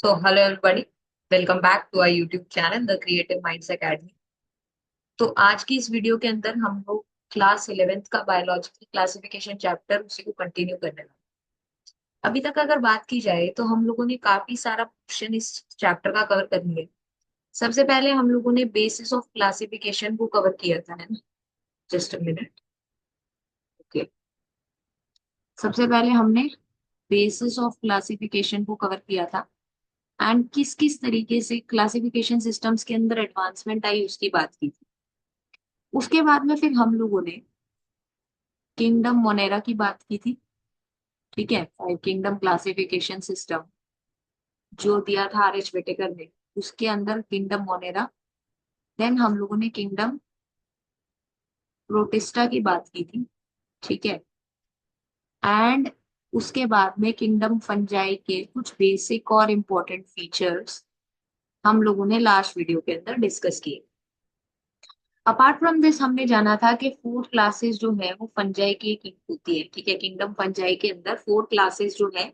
So, hello everybody. Welcome back to our YouTube channel, The Creative Minds Academy. तो आज की इस video के अंदर हम लोग क्लास 11th का बायोलॉजिकल क्लासिफिकेशन चैप्टर उसी को कंटिन्यू करने वाले हैं। अभी तक अगर बात की जाए तो हम लोगों ने काफी सारा पोर्शन इस चैप्टर का कवर कर लिया है। सबसे पहले हम लोगों ने बेसिस ऑफ क्लासिफिकेशन को कवर किया था, है ना। Just a minute. ओके। सबसे पहले हमने बेसिस ऑफ क्लासिफिकेशन को कवर किया था एंड किस किस तरीके से क्लासिफिकेशन सिस्टम्स के अंदर एडवांसमेंट आई उसकी बात की थी। उसके बाद में फिर हम लोगों ने किंगडम मोनेरा की बात की थी। ठीक है, फाइव किंगडम क्लासिफिकेशन सिस्टम जो दिया था आर एच वेटेकर ने, उसके अंदर किंगडम मोनेरा। देन हम लोगों ने किंगडम प्रोटिस्टा की बात की थी। ठीक है। एंड उसके बाद में किंगडम फंजाई के कुछ बेसिक और इम्पोर्टेंट फीचर्स हम लोगों ने लास्ट वीडियो के अंदर डिस्कस किए। अपार्ट फ्रॉम दिस हमने जाना था कि फोर क्लासेस जो है वो फंजाई की एक होती है। ठीक है, किंगडम फंजाई के अंदर फोर क्लासेस जो है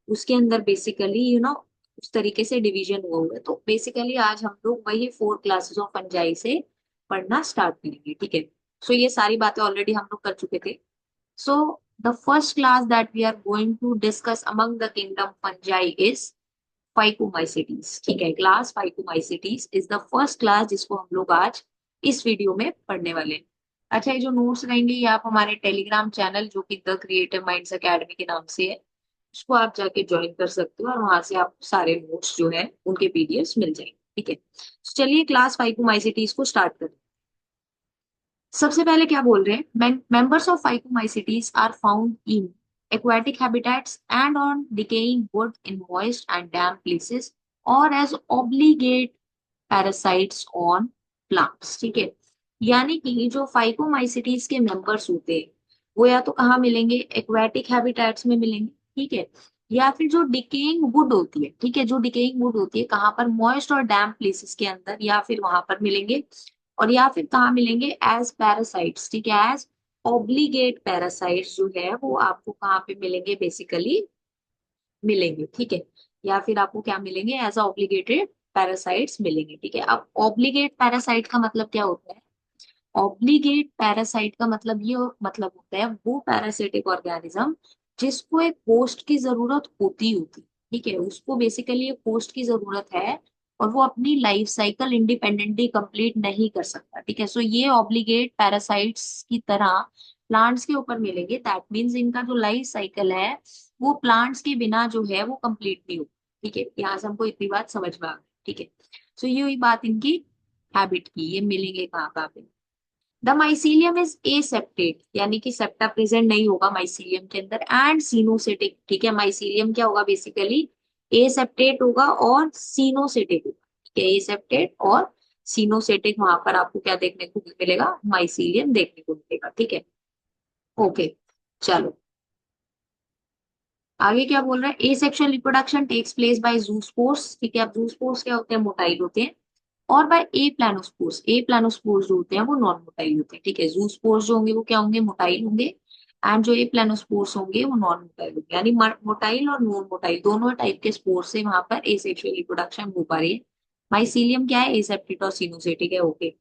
उसके अंदर बेसिकली उस तरीके से डिवीजन हुआ हुआ है। तो बेसिकली आज हम लोग वही फोर क्लासेस ऑफ फंजाई से पढ़ना स्टार्ट करेंगे। ठीक है। सो ये सारी बातें ऑलरेडी हम लोग कर चुके थे। So the first class that we are going to discuss among the kingdom fungi is phycomycetes. ठीक है, class phycomycetes is the first class जिसको हम लोग आज इस वीडियो में पढ़ने वाले हैं। अच्छा, ये जो नोट्स रहेंगे ये आप हमारे टेलीग्राम चैनल जो कि द क्रिएटिव माइंड्स एकेडमी के नाम से है, उसको आप जाके ज्वाइन कर सकते हो और वहां से आप सारे नोट्स जो है उनके पीडीएफ मिल जाएंगे। ठीक है, तो चलिए क्लास फाइकोमाइसिटीज को स्टार्ट करें। सबसे पहले क्या बोल रहे हैं, members of phycomycetes are found in aquatic habitats and on decaying wood in moist and damp places or as obligate parasites on plants। ठीक है, यानी कि जो फाइकोमाइसिटीज के मेंबर्स होते हैं वो या तो कहाँ मिलेंगे, एक्वाटिक हैबिटेट्स में मिलेंगे। ठीक है, या फिर जो डिकेइंग वुड होती है, ठीक है, जो डिकेइंग वुड होती है कहाँ पर, मॉइस्ट और डैम्प प्लेसेस के अंदर या फिर वहां पर मिलेंगे। और या फिर कहाँ मिलेंगे, एज पैरासाइट्स। ठीक है, एज ऑब्लिगेट पैरासाइट्स जो है वो आपको कहाँ पे मिलेंगे, बेसिकली मिलेंगे। ठीक है, या फिर आपको क्या मिलेंगे, एज ऑब्लिगेटेड पैरासाइट्स मिलेंगे। ठीक है, अब ऑब्लिगेट पैरासाइट का मतलब क्या होता है, ऑब्लिगेट पैरासाइट का मतलब ये मतलब होता है वो पैरासिटिक ऑर्गेनिज्म जिसको एक होस्ट की जरूरत होती। ठीक है, उसको बेसिकली एक होस्ट की जरूरत है और वो अपनी लाइफ साइकिल इंडिपेंडेंटली कंप्लीट नहीं कर सकता। ठीक है, सो ये ऑब्लिगेट पैरासाइट्स की तरह प्लांट्स के ऊपर मिलेंगे। दैट मीन्स इनका जो लाइफ साइकिल है वो प्लांट्स के बिना जो है वो कंप्लीट नहीं होगी। ठीक है, यहाँ से हमको इतनी बात समझ में आ गई। ठीक है, सो ये हुई बात इनकी हैबिट की, ये मिलेंगे कहाँ कहाँ पे। द माइसीलियम इज एसेप्टेट, यानी कि सेप्टा प्रेजेंट नहीं होगा माइसीलियम के अंदर, एंड सीनोसेटिक। ठीक है, माइसीलियम क्या होगा, बेसिकली एसेप्टेट होगा और सीनोसेटिक होगा। ठीक है, एसेप्टेट और सीनोसेटिक, वहां पर आपको क्या देखने को मिलेगा, माइसीलियम देखने को मिलेगा। ठीक है, ओके। चलो आगे क्या बोल रहा है, asexual reproduction takes place by zoospores. ठीक है, अब जूस्पोर्स क्या होते हैं, मोटाइल होते हैं। और बाय ए प्लानोस्पोर्स, ए प्लानोस्पोर्स जो होते हैं वो नॉन मोटाइल होते हैं। ठीक है, जूस्पोर्स जो होंगे वो क्या होंगे, मोटाइल होंगे। एंड जो ए प्लानोस्पोर्स होंगे वो नॉन मोटाइल होंगे, यानी मोटाइल और नॉन मोटाइल दोनों टाइप के स्पोर्स से वहां पर एसेक्सुअल रिप्रोडक्शन हो पा रही है। माइसीलियम क्या है, एसेप्टेट और सिनोसेटिक है। Okay.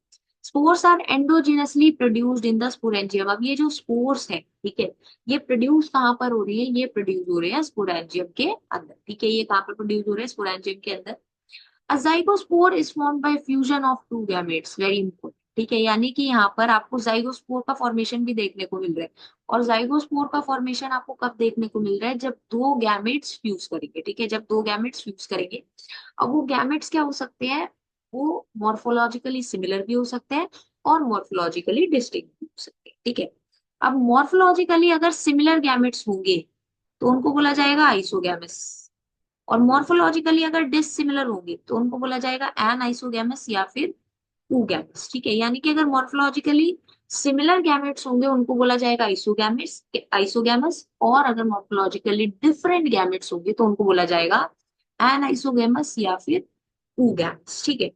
Spores are endogenously produced in the sporangium. अब ये जो स्पोर्स है, ठीक है, ये प्रोड्यूस कहाँ पर हो रही है, ये प्रोड्यूस हो रहे हैं स्पोरेंजियम के अंदर। ठीक है, ये कहाँ पर प्रोड्यूस हो रहे हैं, स्पोरेंजियम के अंदर। A zygospore is formed by fusion of two gametes, very important। ठीक है, यानी कि यहाँ पर आपको जाइगोस्पोर का फॉर्मेशन भी देखने को मिल रहा है। और जाइगोस्पोर का फॉर्मेशन आपको कब देखने को मिल रहा है, जब दो गैमेट्स फ्यूज करेंगे। ठीक है, जब दो गैमेट्स फ्यूज करेंगे। अब वो गैमेट्स क्या हो सकते हैं, वो मॉर्फोलॉजिकली सिमिलर भी हो सकते हैं और मॉर्फोलॉजिकली डिस्टिंक्ट भी हो सकते हैं। ठीक है, अब मॉर्फोलॉजिकली अगर सिमिलर गैमेट्स होंगे तो उनको बोला जाएगा आइसोगैमस। और मॉर्फोलॉजिकली अगर डिसिमिलर होंगे तो उनको बोला जाएगा एन आइसोगैमस या फिर ऊगैमस। ठीक है, यानी कि अगर मॉर्फोलॉजिकली सिमिलर गैमेट्स होंगे उनको बोला जाएगा आइसोगैमेट्स, आइसोगैमस। और अगर मॉर्फोलॉजिकली डिफरेंट गैमेट्स होंगे तो उनको बोला जाएगा एन आइसोगैमस या फिर ऊगैमस। ठीक है,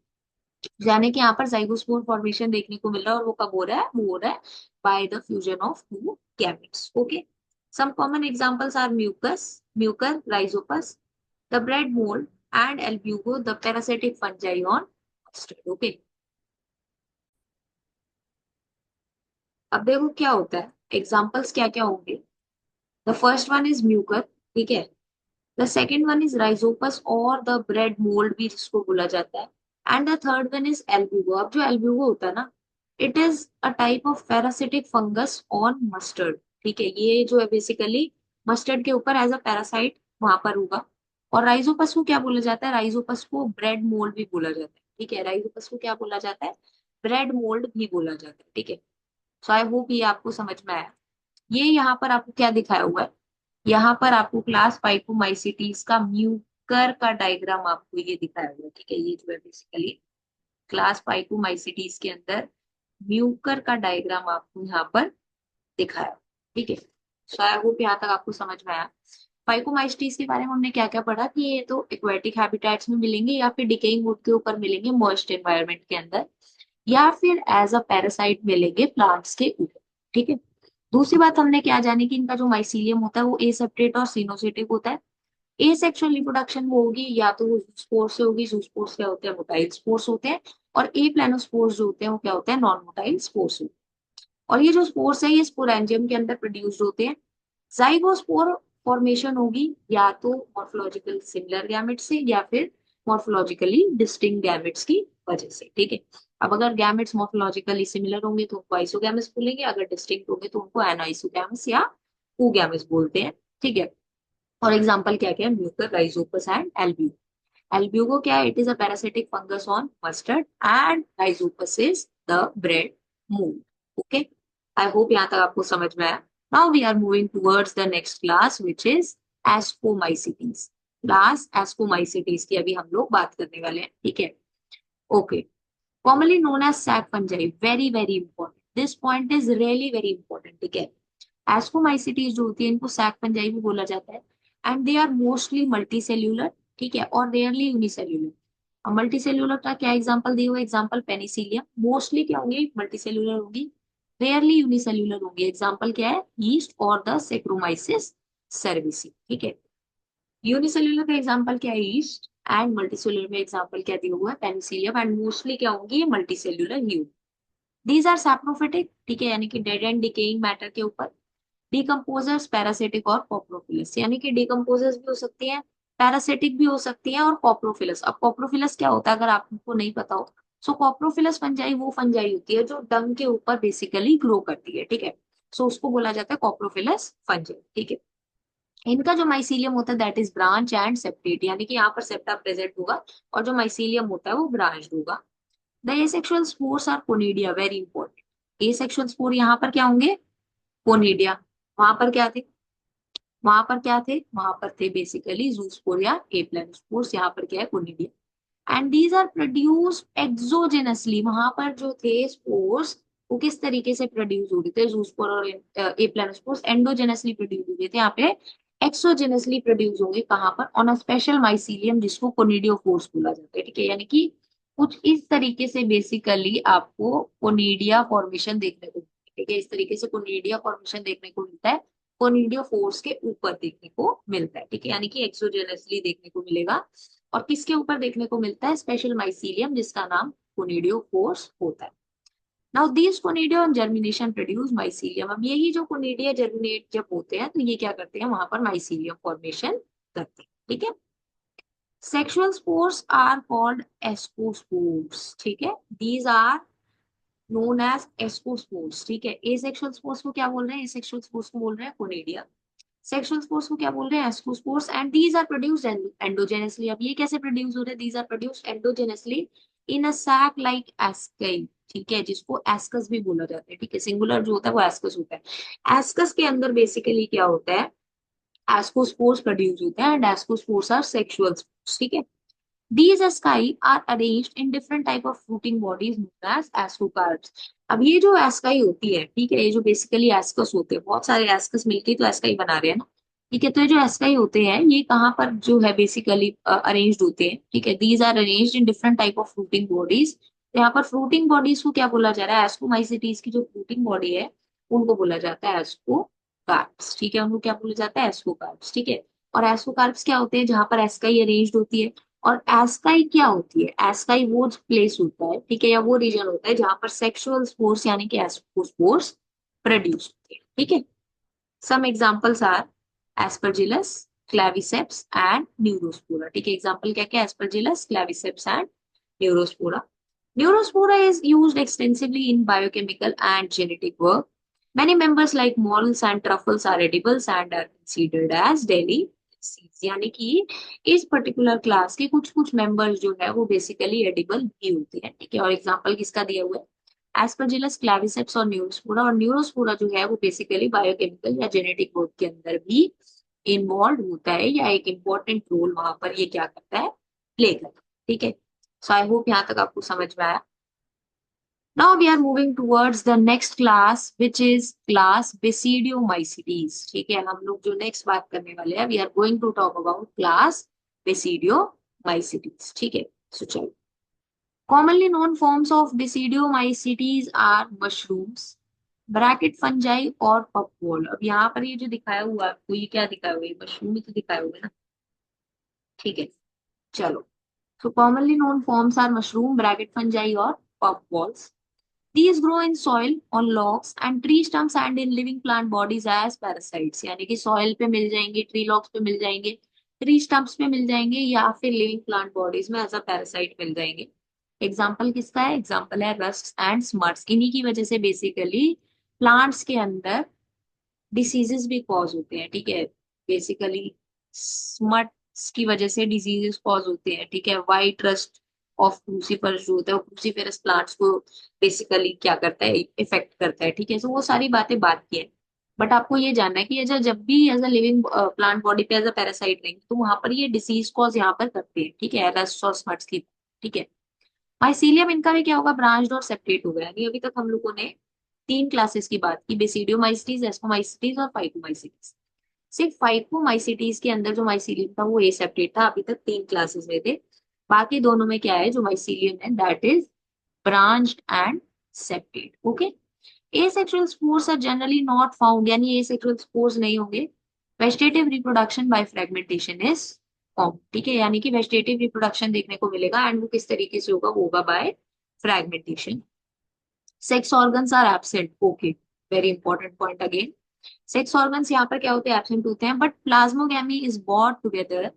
यानी कि यहाँ पर जाइगोस्पोर फॉर्मेशन देखने को मिल रहा है और वो कब हो रहा है, वो हो रहा है by the fusion of two gametes. Okay, some common examples are mucus, mucor, rhizopus, the bread mold and albugo, the parasitic fungi on mustard. Okay. अब देखो क्या होता है, एग्जाम्पल्स क्या क्या होंगे। The first one is Mucor, ठीक है। The second one is Rhizopus और द ब्रेड मोल्ड भी जिसको बोला जाता है। And the third one is Albugo. अब जो एल्ब्यूगो होता है ना, it is a type of parasitic fungus on mustard, ठीक है। ये जो है बेसिकली मस्टर्ड के ऊपर एज अ पैरासाइट वहां पर होगा। और राइजोपस को क्या बोला जाता है, राइजोपस को ब्रेड मोल्ड भी बोला जाता है, ठीक है। राइजोपस को क्या बोला जाता है, ब्रेड मोल्ड भी बोला जाता है, ठीक है। सो आई होप ये आपको समझ में आया। ये यहाँ पर आपको क्या दिखाया हुआ है, यहाँ पर आपको क्लास पाइकोमाइसिटीज का म्यूकर का डायग्राम आपको ये दिखाया हुआ है, ठीक है। ये जो है बेसिकली क्लास पाइकोमाइसिटीज के अंदर म्यूकर का डायग्राम आपको यहाँ पर दिखाया, ठीक है। सो आई होप यहाँ तक आपको समझ में आया। फाइकोमाइसिटीज के बारे में हमने क्या क्या पढ़ा कि ये तो एक्वेटिक हैबिटेट्स में मिलेंगे या फिर डिकेइंग वुड के ऊपर मिलेंगे मॉइस्ट एनवायरनमेंट के अंदर, या फिर एज अ पैरासाइट मिलेंगे प्लांट्स के ऊपर, ठीक है। दूसरी बात हमने क्या जानी कि इनका जो माइसीलियम होता है वो एसेप्टेट और सिनोसिटिक होता है। एसेक्सुअल रिप्रोडक्शन वो होगी या तो वो स्पोर से होगी, जो स्पोर्स क्या होते हैं, मोटाइल स्पोर्स होते हैं। और ए प्लानोस्पोर्स जो होते हैं वो क्या होते हैं, नॉन मोटाइल स्पोर्स होते हैं। और ये जो स्पोर्स है ये स्पोरेंजियम के अंदर प्रोड्यूस्ड होते हैं। जाइगोस्पोर फॉर्मेशन होगी या तो मॉर्फोलॉजिकल सिमिलर गैमेट्स से या फिर मॉर्फोलॉजिकली डिस्टिंक्ट गैमेट्स की वजह से, ठीक है। अब अगर गैमेट्स मॉर्फोलॉजिकली सिमिलर होंगे तो उनको आइसोगैमेट्स बोलेंगे, अगर डिस्टिंक्ट होंगे तो उनको एनाइसोगैमेट्स या oogametes बोलते हैं, ठीक है। और एग्जांपल क्या क्या है, mucor, rhizopus and albugo. Albugo क्या है, it is a parasitic fungus on mustard and rhizopus is the bread mould. Okay, I hope यहाँ तक आपको समझ में आया। Now we are moving towards the next class which is ascomycetes. Class ascomycetes की अभी हम लोग बात करने वाले हैं, ठीक है। Okay, commonly known as sac fungi, very very important, this point is really very important, ठीक है। एस्कोमाइसिटीज जो होती है इनको सैक फंजाई भी बोला जाता है। And they are mostly multicellular, ठीक है, और रेयरली यूनिसेल्यूलर। और मल्टी सेल्यूलर का क्या एग्जांपल दिया हुआ, एग्जांपल पेनिसिलियम, मोस्टली क्या होंगे, मल्टी सेल्यूलर होंगी, रेयरली यूनिसेल्यूलर होंगी। एग्जांपल क्या है, यीस्ट और द सेक्रोमाइसिस सर्विसी, ठीक है। यूनिसेल्यूलर का एग्जांपल क्या है, यीस्ट। एंड मल्टीसेल्यूलर में एग्जांपल क्या दिया हुआ है, पेनिसिलियम। एंड मोस्टली क्या होंगी, ये मल्टीसेल्यूलर ही होगी। दीज आर सैप्रोफिटिक, ठीक है, यानी कि डेड एंड डिकेइंग मैटर के ऊपर। डिकम्पोजर्स पैरासिटिक और कॉप्रोफिलस, यानी कि डिकम्पोजर्स भी हो सकती हैं, पैरासिटिक भी हो सकती हैं, और कॉप्रोफिलस। अब कॉप्रोफिलस क्या होता है अगर आपको नहीं पता हो, सो कॉप्रोफिलस फंजाई वो फंजाई होती है जो डंग के ऊपर बेसिकली ग्रो करती है, ठीक है। सो उसको बोला जाता है कॉप्रोफिलस फंजाई, ठीक है। इनका जो माइसीलियम होता है that is branch and septate, यानी कि यहाँ पर सेप्टा प्रेजेंट होगा और जो माइसीलियम होता है वो ब्रांच होगा। The asexual spores are conidia, very important. Asexual spore यहाँ पर क्या होंगे, कोनिडिया। वहां पर क्या थे, वहां पर थे बेसिकली जूस्पोर या एप्लानोस्पोर्स, यहाँ पर क्या है, conidia. And these are produced exogenously, वहां पर जो थे स्पोर्स वो किस तरीके से प्रोड्यूस हो रहे थे, जूस्पोर और एप्लानोस्पोर्स एंडोजेनसली प्रोड्यूस हो रहे थे, यहाँ पे एक्सोजेनसली प्रोड्यूस होंगे कहाँ पर, ऑन अ स्पेशल माइसीलियम जिसको कोनिडियोफोर्स बोला जाता है, ठीक है। यानी कि कुछ इस तरीके से बेसिकली आपको कोनिडिया फॉर्मेशन देखने को, ठीक है, इस तरीके से कोनिडिया फॉर्मेशन देखने को मिलता है। कोनिडियोफोर्स के ऊपर देखने को मिलता है, ठीक है, यानी कि एक्सोजेनसली देखने को मिलेगा। और किसके ऊपर देखने को मिलता है, स्पेशल माइसीलियम जिसका नाम कोनिडियोफोर्स होता है। Now these conidia germination produce mycelium. अब यही जो कोनिडिया जर्मिनेट जब होते हैं तो ये क्या करते हैं, वहां पर माइसीलियम फॉर्मेशन करते हैं, ठीक है। Sexual spores are called ascospores, ठीक है। These are known as ascospores, ठीक है। एसेक्सुअल स्पोर्स को क्या बोल रहे हैं, एसेक्सुअल स्पोर्स को बोल रहे हैं कोनिडिया। सेक्सुअल स्पोर्स को क्या बोल रहे हैं, ascospores. And these are produced endogenously. अब ये कैसे प्रोड्यूस हो रहे हैं, these are produced endogenously in a sac like asci, ठीक है, जिसको एस्कस भी बोला जाता है, ठीक है। सिंगुलर जो होता है वो एस्कस होता है। एस्कस के अंदर बेसिकली क्या होता है, एस्कोस्पोर्स प्रोड्यूस होता है and ascospores are sexual spores, ठीक है। These asci are arranged in different type of fruiting bodies known as ascocarps. अब ये जो एस्काई होती है, ठीक है, ये जो बेसिकली एस्कस होते हैं, बहुत सारे एस्कस मिलके तो एस्काई बना रहे हैं ना, ठीक है। तो ये जो एस्काई होते हैं ये कहाँ पर जो है बेसिकली अरेंज्ड होते हैं, ठीक है। These are arranged in different type of fruiting bodies. यहाँ पर फ्रूटिंग बॉडीज को क्या बोला जा रहा है, एस्कोमाइसिटीज की जो फ्रूटिंग बॉडी है उनको बोला जाता है एस्कोकार्प्स, ठीक है। उनको क्या बोला जाता है, एस्कोकार्प्स, ठीक है। और एस्कोकार्प्स क्या होते हैं, जहां पर एस्काई अरेंज्ड होती है। और एस्काई क्या होती है? एस्काई वो प्लेस होता है, ठीक है, या वो रीजन होता है जहां पर सेक्सुअल स्पोर्स यानी कि स्पोर्स प्रोड्यूस होते हैं, ठीक है। Some examples are aspergillus, claviceps and neurospora, ठीक है। एग्जांपल क्या क्या? Aspergillus, claviceps and neurospora. Neurospora is used extensively in biochemical and genetic work. Many members like molds and truffles are edibles and are considered as delicacies. यानी कि इस particular class के कुछ कुछ मेंबर्स जो है वो बेसिकली एडिबल भी होते हैं, ठीक है। और एग्जांपल किसका दिया हुआ है? एस्परजिलस, क्लेविसेप्स और न्यूरोस्पोरा. और न्यूरोस्पोरा जो है वो बेसिकली बायोकेमिकल या जेनेटिक वर्क के अंदर भी इन्वॉल्व होता है, या एक इम्पोर्टेंट रोल वहां पर ये क्या करता है? प्ले करता है, ठीक है। सो आई होप यहाँ तक आपको समझ में आया. Now we are moving towards the next class, which is class Basidiomycetes. ठीक है, हम लोग जो नेक्स्ट बात करने वाले हैं, we are going to talk about class Basidiomycetes. ठीक है, so चलो. Commonly known forms of Basidiomycetes are mushrooms, bracket fungi और पपवॉल. अब यहाँ पर ये जो दिखाया हुआ है आपको, ये क्या दिखाया हुआ है? मशरूम ही तो दिखाया हुआ है ना, ठीक है, चलो. So commonly known forms are mushroom, bracket fungi और puffballs. These grow in soil, on logs and tree stumps and in living plant bodies as parasites. यानी कि soil पे मिल जाएंगे, tree logs पे मिल जाएंगे, tree stumps पे मिल जाएंगे, या फिर living plant bodies में एज अ पैरासाइट मिल जाएंगे. एग्जाम्पल किसका है? एग्जाम्पल है रस्ट एंड स्मट्स. इन्हीं की वजह से बेसिकली प्लांट्स के अंदर डिसीजेस भी कॉज होते हैं, ठीक है. बेसिकली स्मट्स की वजह से डिजीजेस कॉज होते हैं, ठीक है. वाइट रस्ट ऑफ क्रूसीफर जो होता है, वो क्रूसीफेरस प्लांट्स को बेसिकली क्या करता है? इफेक्ट करता है, ठीक है. सो वो सारी बातें बात की है. बट आपको ये जानना है कि ये जब भी as a living plant body पे एज अ पैरासाइट रहेंगे तो वहां पर ये डिसीज कॉज यहाँ पर करते हैं, ठीक है, रस्ट और स्मट्स की, ठीक है. माइसीलियम इनका भी क्या होगा? ब्रांच्ड और सेपरेट होगा. यानी अभी तक हम लोगों ने तीन क्लासेस की बात की, बेसिडियोमाइसिटीज, एस्कोमाइसिटीज और फाइकोमाइसिटीज. सिर्फ फाइकोमाइसिटीज के अंदर जो माइसीलियम था वो ए सेपरेट था. अभी तक तीन क्लासेस में थे. बाकी दोनों में क्या है? जो माइसीलियम है that is branched and separate, okay. Asexual spores are generally not found, यानी एसेक्सुअल स्पोर्स नहीं होंगे. Vegetative reproduction by fragmentation is form, ठीक है. यानी कि वेजिटेटिव रिप्रोडक्शन देखने को मिलेगा, एंड वो किस तरीके से होगा? वो होगा by fragmentation. Sex organs are absent, okay, very important point again. Sex organs यहाँ पर क्या होते हैं? एब्सेंट होते हैं. But plasmogamy is both together,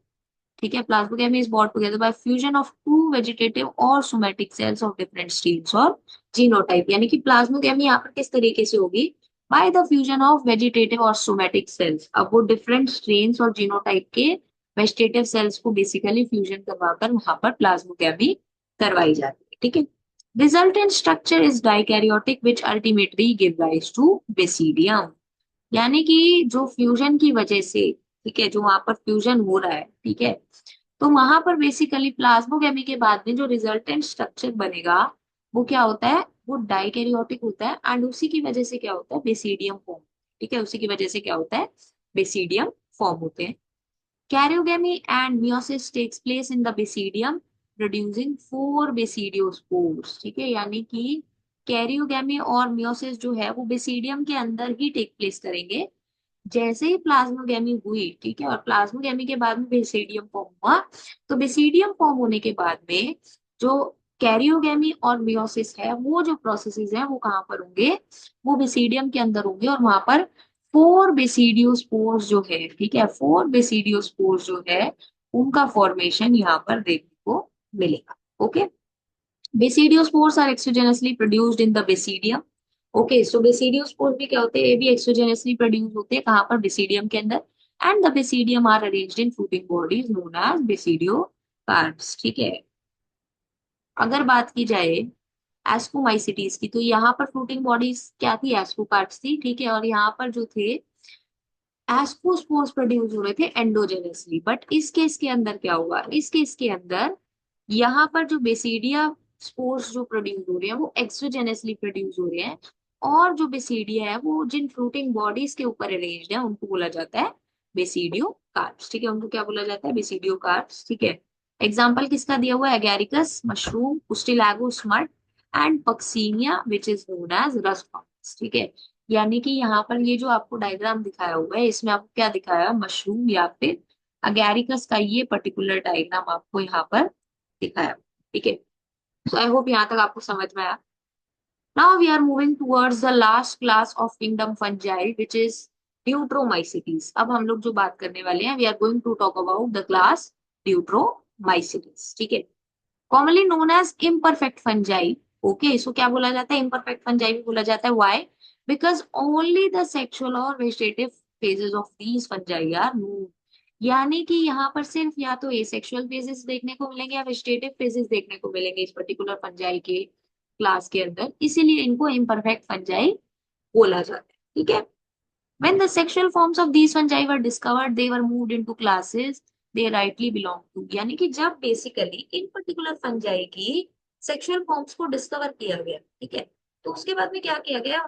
ठीक है. Plasmogamy is both together by fusion of two vegetative और somatic cells of different streams और जीनोटाइप. यानी कि प्लाज्मोगैमी यहाँ पर किस तरीके से होगी? By the fusion of vegetative और सोमैटिक सेल्स. अब वो डिफरेंट स्ट्रेन्स और जीनोटाइप के वेजिटेटिव सेल्स को बेसिकली फ्यूजन करवाकर वहां पर प्लाज्मोगैमी करवाई जाती है, ठीक है. Resultant structure is dikaryotic which ultimately give rise to basidium. यानी कि जो फ्यूजन की वजह से, ठीक है, जो वहां पर फ्यूजन हो रहा है, ठीक है, तो वहां पर बेसिकली प्लाज्मोगेमी के बाद में जो रिजल्टेंट स्ट्रक्चर बनेगा वो क्या होता है? वो डाइकैरियोटिक होता है. एंड उसी की वजह से क्या होता है? बेसिडियम फॉर्म, ठीक है. उसी की वजह से क्या होता है? बेसिडियम फॉर्म होते हैं. Karyogamy and meiosis takes place in the basidium, producing four basidiospores. ठीक है, यानी कि कैरियोगैमी और मियोसिस जो है वो बेसिडियम के अंदर ही टेक प्लेस करेंगे. जैसे ही प्लाज्मोगैमी हुई, ठीक है, और प्लाज्मोगैमी के बाद में बेसिडियम फॉर्म हुआ, तो बेसिडियम फॉर्म होने के बाद में जो कैरियोगैमी और मियोसिस है, वो जो प्रोसेसेस है वो कहाँ पर होंगे? वो बेसिडियम के अंदर होंगे. और वहां पर फोर बेसिडियोस्पोर्स जो है, ठीक है, फोर बेसिडियोस्पोर्स जो है उनका फॉर्मेशन यहाँ पर देखने को मिलेगा, okay. Basidiospores are exogenously produced in the basidium. Okay, so basidiospores भी क्या होते हैं? ये भी एक्सोजेनसली प्रोड्यूस होते हैं. कहाँ पर? बेसिडियम के अंदर. And the basidium are arranged in fruiting bodies known as basidiocarps, ठीक है. अगर बात की जाए एस्कोमाइसिटीज की, तो यहाँ पर फ्रूटिंग बॉडीज क्या थी? एस्कोकार्प्स थी, ठीक है. और यहाँ पर जो थे एस्कोस्पोर्स प्रोड्यूस हो रहे थे एंडोजेनसली. बट इस केस के अंदर क्या हुआ? इस केस के अंदर यहाँ पर जो बेसिडिया स्पोर्स जो प्रोड्यूस हो रहे हैं वो एक्सोजेनसली प्रोड्यूस हो रहे हैं. और जो बेसिडिया है वो जिन फ्रूटिंग बॉडीज के ऊपर अरेंज्ड है उनको बोला जाता है बेसिडियो कार्प्स, ठीक है. उनको क्या बोला जाता है? बेसिडियो कार्प्स, ठीक है. एग्जाम्पल किसका दिया हुआ है? Agaricus, mushroom, Ustilago smut and Puccinia which is known as rust fungus, ठीक है. यानी कि यहाँ पर ये जो आपको डायग्राम दिखाया हुआ है इसमें आपको क्या दिखाया है? मशरूम या फिर अगैरिकस का ये पर्टिकुलर डायग्राम आपको यहाँ पर दिखाया, ठीक है। सो आई होप यहाँ तक आपको समझ में आया। Now we are moving towards the last class of kingdom fungi, which is Deuteromycetes. अब हम लोग जो बात करने वाले हैं, we are going to talk about the class Deuteromycetes. ठीक है, commonly known as imperfect fungi. Okay, so क्या बोला जाता है? Imperfect fungi भी बोला जाता है. Why? Because only the sexual or vegetative phases of these fungi are known. यानी कि यहाँ पर सिर्फ या तो एसेक्सुअल फेजेस देखने को मिलेंगे या वेजिटेटिव फेजेस देखने को मिलेंगे इस पर्टिकुलर फंजाई के क्लास के अंदर, इसीलिए इनको इम्परफेक्ट फंजाई बोला जाता है, ठीक है। When the sexual forms of these fungi were discovered, they were moved into classes they rightly belong to. यानी कि जब बेसिकली इन पर्टिकुलर फंजाई की सेक्सुअल फॉर्म्स को डिस्कवर किया गया, ठीक है, तो उसके बाद में क्या किया गया?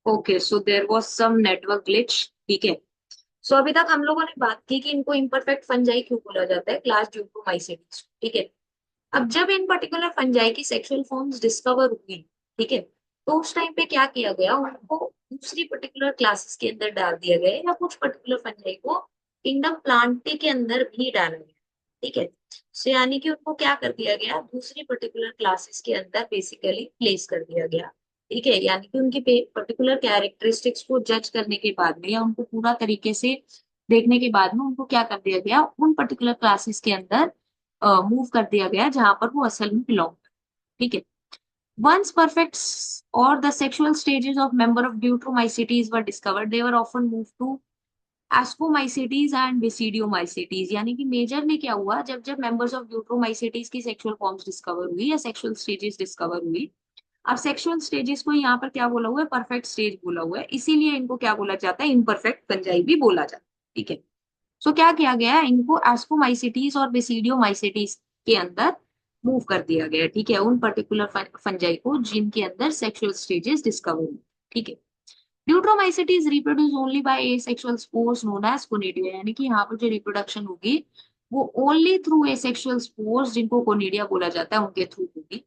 Okay, so there was some network glitch, ठीक है। सो अभी तक हम लोगों ने बात की कि इनको इम्परफेक्ट फंजाई क्यों बोला जाता है, क्लास ड्यूटोमाइसेट्स, ठीक है। अब जब इन पर्टिकुलर फंजाई की सेक्सुअल फॉर्म्स डिस्कवर हुई, ठीक है, तो उस टाइम पे क्या किया गया, उनको दूसरी पर्टिकुलर क्लासेस के अंदर डाल दिया गया या कुछ पर्टिकुलर फंजाई को किंगडम प्लांटे के अंदर भी डाला गया, ठीक है। सो यानी कि उनको क्या कर दिया गया, दूसरी पर्टिकुलर क्लासेस के अंदर बेसिकली प्लेस कर दिया गया, ठीक है। यानी कि उनकी पर्टिकुलर कैरेक्टरिस्टिक्स को जज करने के बाद में या उनको पूरा तरीके से देखने के बाद में उनको क्या कर दिया गया, उन पर्टिकुलर क्लासेस के अंदर मूव कर दिया गया जहां पर वो असल में बिलोंग, ठीक है। Once perfect or the sexual stages of member of Deuteromycetes were discovered, they were often moved to Ascomycetes and Basidiomycetes. यानी कि मेजरली क्या हुआ, जब जब मेंबर्स ऑफ ड्यूट्रोमाइसिटीज की सेक्सुअल फॉर्म्स डिस्कवर हुई या सेक्सुअल स्टेजेस डिस्कवर हुई, अब सेक्सुअल स्टेजेस को यहाँ पर क्या बोला हुआ है, परफेक्ट स्टेज बोला हुआ है, इसीलिए इनको क्या बोला जाता है, इम्परफेक्ट फंजाई भी बोला जाता है, ठीक है। सो क्या किया गया है, इनको एस्कोमाइसिटीज और बेसिडियोमाइसिटीज के अंदर मूव कर दिया गया, ठीक है, उन पर्टिकुलर फंजाई को जिनके अंदर सेक्सुअल स्टेजेस डिस्कवर हुई, ठीक है। Deuteromycetes reproduce only by asexual spores known as conidia, यानी कि यहाँ पर जो रिप्रोडक्शन होगी वो ओनली थ्रू एसेक्सुअल स्पोर्स, जिनको कोनिडिया बोला जाता है, उनके थ्रू होगी,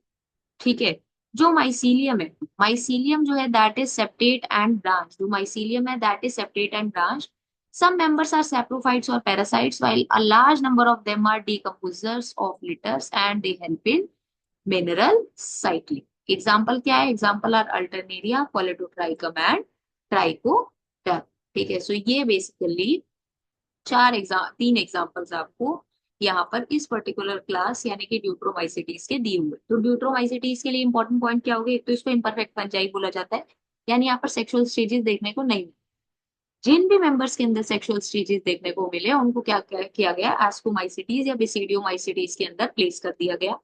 ठीक है। जो माइसीलियम है, माइसीलियम जो है that is septate and branch, जो माइसीलियम है that is septate and branch. Some members are saprophytes or parasites, while a large number of them are decomposers of litters and they help in mineral cycling. Example क्या है? Example are Alternaria, Polytotrichum and Trichoderm. ठीक है, सो ये basically तीन examples आपको यहाँ पर इस पर्टिकुलर क्लास यानी कि ड्यूट्रोमाइसिटीज के दिए हुए। तो ड्यूट्रोमाइसिटीज के लिए इंपॉर्टेंट पॉइंट क्या हो गया, एक तो इसको इम्परफेक्ट फंजाई बोला जाता है, यानी यहाँ पर सेक्सुअल स्टेजेस देखने को नहीं मिले। जिन भी मेंबर्स के अंदर सेक्सुअल स्टेजेस देखने को मिले उनको क्या किया गया, एस्कोमाइसिटीज या बेसिडियोमाइसिटीज के अंदर प्लेस कर दिया गया।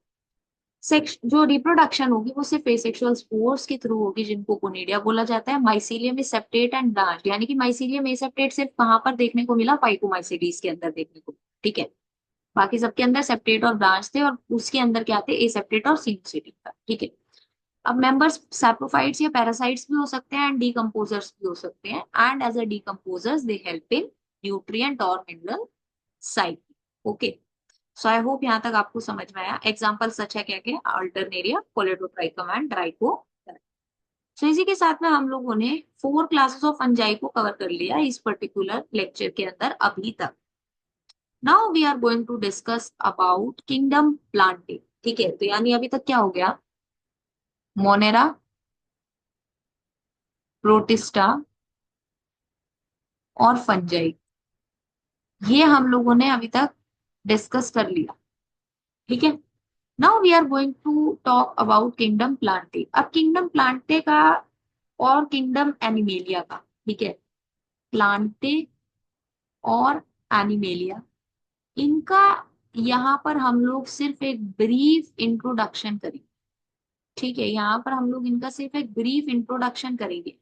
सेक्स जो रिप्रोडक्शन होगी वो सिर्फ एसेक्सुअल स्पोर्स के थ्रू होगी, जिनको कोनिडिया बोला जाता है। Mycelium is septate and branch, यानी कि माइसीलियम एसेप्टेट सिर्फ कहाँ पर देखने को मिला, फाइकोमाइसिटीज के अंदर देखने को, ठीक है। बाकी सबके अंदर सेप्टेट और ब्रांच थे और उसके अंदर क्या थे, एसेप्टेट और सिनोसिटिक था, ठीक है। अब मेंबर्स सैप्रोफाइट्स या पैरासाइट्स भी हो सकते हैं एंड डीकम्पोजर्स भी हो सकते हैं, and as a decomposers they help in nutrient और mineral cycle, okay. So I hope यहाँ तक आपको समझ में आया। एग्जांपल सच है क्या क्या, अल्टरनेरिया, कोलेडोट्राइकम एंड ड्राइको। सो इसी के साथ में हम लोगों ने 4 क्लासेस ऑफ फंजाई को कवर कर लिया इस पर्टिकुलर लेक्चर के अंदर अभी तक। Now we are going to discuss about kingdom plantae, ठीक है। तो यानी अभी तक क्या हो गया, मोनेरा, प्रोटिस्टा और फंजाई, ये हम लोगों ने अभी तक डिस्कस कर लिया, ठीक है। Now we are going to talk about kingdom plantae. अब किंगडम प्लांटे का और किंगडम एनिमेलिया का, ठीक है, प्लांटे और एनिमेलिया, इनका यहाँ पर हम लोग सिर्फ एक ब्रीफ इंट्रोडक्शन करेंगे, ठीक है। यहाँ पर हम लोग इनका सिर्फ एक ब्रीफ इंट्रोडक्शन करेंगे,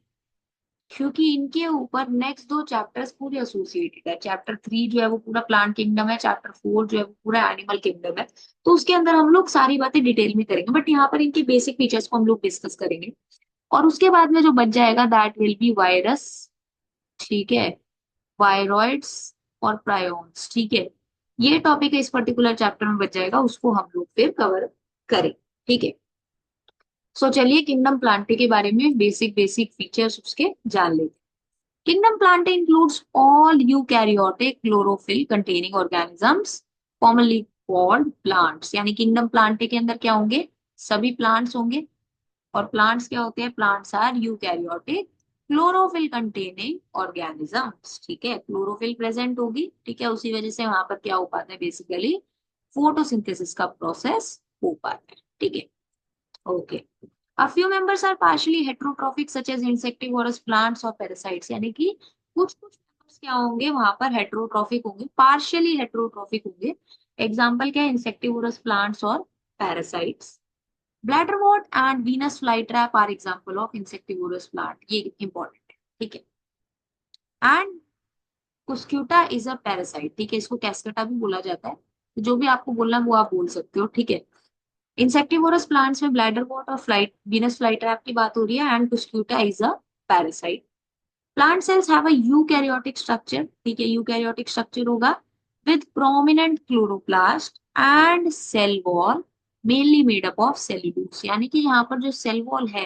क्योंकि इनके ऊपर नेक्स्ट 2 चैप्टर्स पूरे एसोसिएटेड है। चैप्टर 3 जो है वो पूरा प्लांट किंगडम है, चैप्टर 4 जो है वो पूरा एनिमल किंगडम है। तो उसके अंदर हम लोग सारी बातें डिटेल में करेंगे, बट यहाँ पर इनके बेसिक फीचर्स को हम लोग डिस्कस करेंगे। और उसके बाद में जो बच जाएगा दैट विल बी वायरस, ठीक है, वायरॉइड्स और प्रायोन्स, ठीक है। ये टॉपिक इस पर्टिकुलर चैप्टर में बच जाएगा, उसको हम लोग फिर कवर करें, ठीक है। सो चलिए किंगडम प्लांटे के बारे में बेसिक बेसिक फीचर्स उसके जान लेते हैं। Kingdom Plantae includes all eukaryotic chlorophyll containing organisms commonly called plants। यानी किंगडम प्लांटे के अंदर क्या होंगे, सभी प्लांट्स होंगे। और प्लांट्स क्या होते हैं, plants are eukaryotic chlorophyll containing organisms. ठीक है, क्लोरोफिल प्रेजेंट होगी, ठीक है, उसी वजह से वहां पर क्या हो पाता है, बेसिकली फोटोसिंथेसिस का प्रोसेस हो पाता है। ठीक है, okay. A few members are partially heterotrophic such as insectivorous plants और parasites। यानी कि कुछ कुछ members क्या होंगे वहां पर हेट्रोट्रॉफिक होंगे, पार्शियली हेट्रोट्रॉफिक होंगे। एग्जाम्पल क्या है, इंसेक्टिवोरस प्लांट्स और parasites. Bladderwort and Venus flytrap are example of insectivorous plant, ये इंपॉर्टेंट है। ठीक है, and Cuscuta is a parasite. ठीक है, इसको कैस्केटा भी बोला जाता है, तो जो भी आपको बोलना है वो आप बोल सकते हो। ठीक है, इंसेक्टिवोरस प्लांट्स में ब्लैडर वॉट और फ्लाइट वीनस फ्लाईट्रैप की बात हो रही है, and Cuscuta is a parasite. Plant cells have a eukaryotic structure. ठीक है, यूकैरियोटिक स्ट्रक्चर होगा with prominent chloroplast and cell wall mainly made up of cellulose. यानी कि यहाँ पर जो सेल वॉल है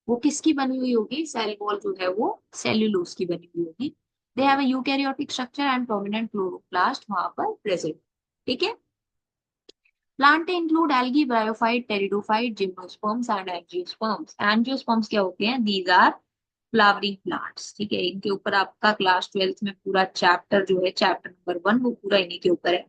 वो किसकी बनी हुई होगी, सेल वॉल जो है वो सेल्यूलोज की बनी हुई होगी। They have a eukaryotic structure and prominent chloroplast वहां पर प्रेजेंट। ठीक है, plant include algae, bryophyte, pteridophyte, gymnosperms and angiosperms. Angiosperms क्या होते हैं, दीज आर फ्लावरिंग प्लांट्स। ठीक है, इनके ऊपर आपका क्लास 12th में पूरा चैप्टर जो है, चैप्टर नंबर 1, वो पूरा इन्हीं के ऊपर है।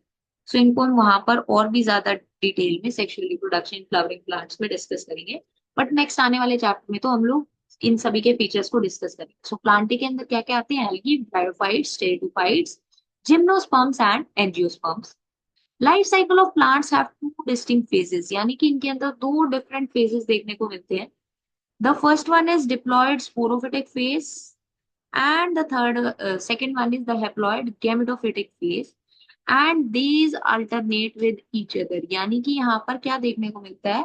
सो इनको हम वहां पर और भी ज्यादा डिटेल में sexual reproduction in flowering plants में डिस्कस करेंगे। बट नेक्स्ट आने वाले चैप्टर में तो हम लोग इन सभी के फीचर्स को डिस्कस करेंगे। सो प्लांट के अंदर क्या क्या आते हैं, algae, bryophytes, pteridophytes, gymnosperms and angiosperms. Life cycle of plants have two distinct phases. यानी कि इनके अंदर दो डिफरेंट फेजेस देखने को मिलते हैं। The first one is diploid sporophytic phase and the third second one is the haploid gametophytic phase, and these alternate with each other. यानी कि यहाँ पर क्या देखने को मिलता है,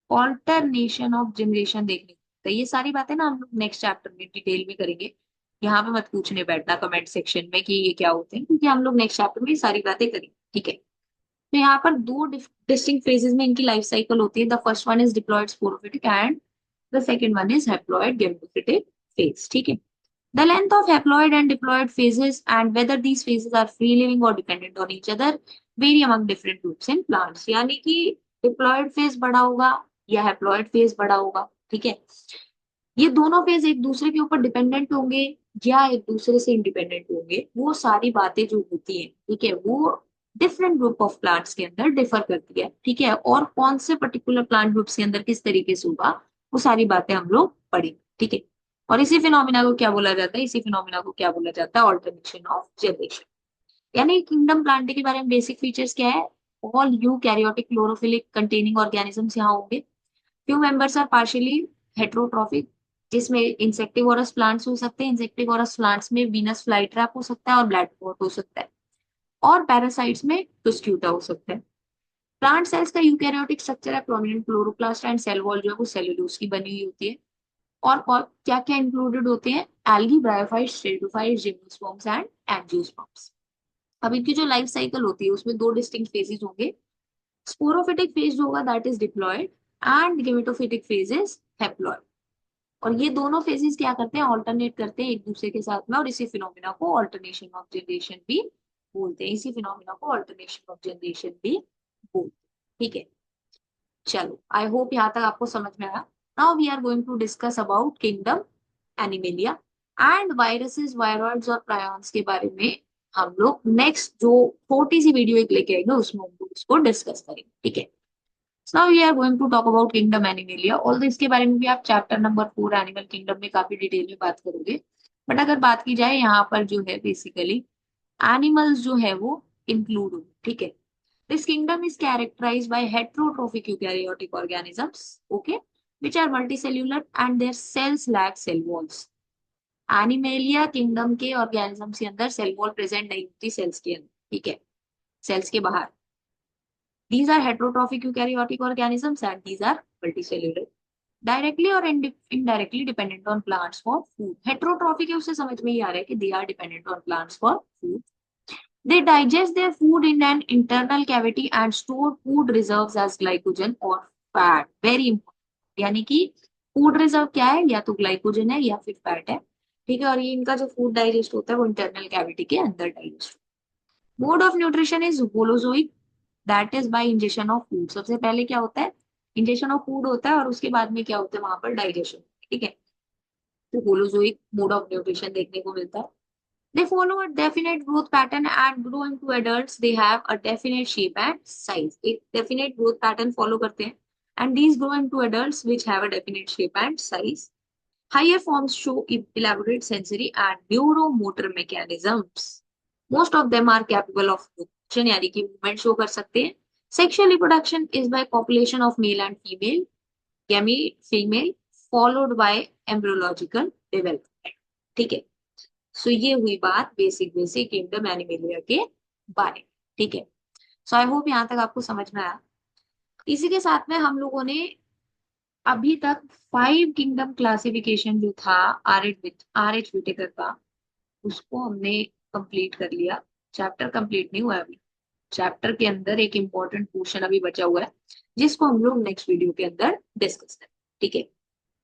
ऑल्टरनेशन ऑफ जनरेशन देखने को मिलता है। ये सारी बातें ना हम लोग नेक्स्ट चैप्टर में डिटेल में करेंगे। यहाँ पे मत पूछने बैठना कमेंट सेक्शन में कि ये क्या होते हैं, क्योंकि हम लोग नेक्स्ट चैप्टर में ये सारी बातें करेंगे। ठीक है, तो यहाँ पर दो डिस्टिंक्ट फेजेस में इनकी लाइफ साइकिल होती है। The first one is diploid sporophytic and the second one is haploid gametophytic phase. ठीक है, the length of haploid and diploid phases and whether these phases are free living और dependent on each other very among different groups in plants. यानी कि diploid phase बड़ा होगा या haploid phase बड़ा होगा। ठीक है, ये दोनों फेज एक दूसरे के ऊपर डिपेंडेंट होंगे या एक दूसरे से इंडिपेंडेंट होंगे, वो सारी बातें जो होती हैं, ठीक है, वो डिफरेंट ग्रुप ऑफ प्लांट्स के अंदर डिफर करती है। ठीक है, और कौन से पर्टिकुलर प्लांट ग्रुप्स के अंदर किस तरीके से होगा, वो सारी बातें हम लोग पढ़ेंगे। ठीक है, और इसी फिनोमिना को क्या बोला जाता है, इसी फिनोमिना को क्या बोला जाता है, ऑल्टरनेशन ऑफ जनरेशन। यानी किंगडम प्लांट के बारे में बेसिक फीचर्स क्या है, all eukaryotic chlorophyllic containing organisms यहाँ होंगे। Few members are partially heterotrophic, जिसमें इंसेक्टिवोरस प्लांट्स हो सकते हैं। इंसेक्टिवोरस प्लांट्स में वीनस फ्लाईट्रैप हो सकता है और ब्लैक स्पॉट हो सकता है, और पैरासाइट्स में टुस्क्यूटा हो सकता है। प्लांट सेल्स का यूकैरियोटिक स्ट्रक्चर है, prominent chloroplast and cell wall जो है वो सेल्यूलोज की बनी हुई होती है। और क्या क्या इंक्लूडेड होते हैं, algae, bryophytes, pteridophytes, gymnosperms and angiosperms. अब इनकी जो लाइफ साइकिल होती है उसमें दो डिस्टिंक्ट फेजेस होंगे। स्पोरोफिटिक फेज जो होगा that is diploid, and gametophytic phase is haploid. और ये दोनों फेजेस क्या करते हैं, ऑल्टरनेट करते हैं एक दूसरे के साथ में, और इसी फिनोमिना को ऑल्टरनेशन ऑफ जनरेशन भी बोलते हैं। इसी फिनोमिना को ऑल्टरनेशन ऑफ जनरेशन भी बोलते हैं। ठीक है, चलो आई होप यहाँ तक आपको समझ में आया। Now we are going to discuss about kingdom animalia and viruses, viroids और प्रायॉन्स के बारे में हम लोग नेक्स्ट जो छोटी सी वीडियो एक लेके आएंगे उसमें हम लोग उसको डिस्कस करेंगे। ठीक है, So now we are going to talk about Kingdom Animalia। Although इसके बारे में भी आप चैप्टर नंबर 4 एनिमल किंगडम में काफी डिटेल में बात करोगे, बट अगर बात की जाए यहाँ पर जो है बेसिकली एनिमल्स जो है वो इंक्लूड हो। ठीक है, this kingdom is characterized by heterotrophic eukaryotic organisms, okay, which are multicellular and their cells lack cell walls। Animalia kingdom के ऑर्गेनिजम्स के अंदर सेल वॉल प्रेजेंट नहीं होती सेल्स के अंदर। ठीक है, सेल्स के बाहर। These are heterotrophic eukaryotic organisms and these are multicellular, directly or indirectly dependent on plants for food। heterotrophic है उससे समझ में ही आ रहा है कि they are dependent on plants for food। They digest their food in an internal cavity and store food reserves as glycogen or fat। Very important। यानी कि food reserve क्या है, या तो ग्लाइकोजन है या फिर फैट है। ठीक है, और ये इनका जो फूड डाइजेस्ट होता है वो इंटरनल कैविटी के अंदर digest. Mode of nutrition is holozoic, that is by injection of food. सबसे पहले क्या होता है, इंजेक्शन ऑफ फूड होता है, और उसके बाद में क्या होता है वहां पर डाइजेशन। ठीक है, तो होलोजोइक मोड ऑफ न्यूट्रिशन देखने को मिलता है। They follow a definite growth pattern and grow into adults. They have a definite shape and size. एक definite growth pattern follow करते हैं, and these grow into adults which have a definite shape and size. Higher forms show elaborate sensory and neuromotor mechanisms. Most of them are capable of locomotion, यानी कि movement show कर सकते हैं. Sexual reproduction is by copulation of male and female, gamete female, followed by embryological development. ठीक है, सो ये हुई बात बेसिक बेसिक किंगडम एनिमेलिया के बारे में। ठीक है, सो आई होप यहाँ तक आपको समझ में आया। इसी के साथ में हम लोगों ने अभी तक 5 किंगडम क्लासिफिकेशन जो था आर एच विटेकर का, उसको हमने कंप्लीट कर लिया। चैप्टर कंप्लीट नहीं हुआ है अभी, चैप्टर के अंदर एक इंपॉर्टेंट पोर्शन अभी बचा हुआ है जिसको हम लोग नेक्स्ट वीडियो के अंदर डिस्कस करें। ठीक है,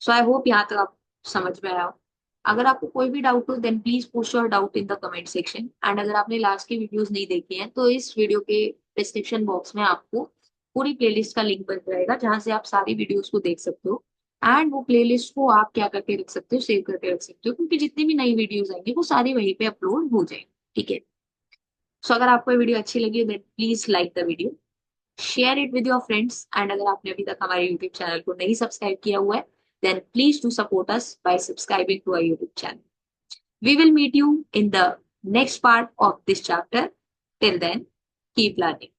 सो आई होप यहाँ तक आप समझ में आया हो। अगर आपको कोई भी डाउट हो then please post your doubt in the comment section. And अगर आपने लास्ट की वीडियोस नहीं देखी हैं तो इस वीडियो के डिस्क्रिप्शन बॉक्स में आपको पूरी प्लेलिस्ट का लिंक बन जाएगा जहां से आप सारी वीडियोस को देख सकते हो। एंड वो प्लेलिस्ट को आप क्या करके रख सकते हो, सेव करके रख सकते हो, क्योंकि जितनी भी नई वीडियोस आएंगी वो सारी वहीं पे अपलोड हो जाएंगी। ठीक है, सो अगर आपको ये वीडियो अच्छी लगी then please like the video, share it with your friends, and अगर आपने अभी तक हमारे यूट्यूब चैनल को नहीं सब्सक्राइब किया हुआ है then please do support us by subscribing to our YouTube channel. We will meet you in the next part of this chapter. Till then, keep learning.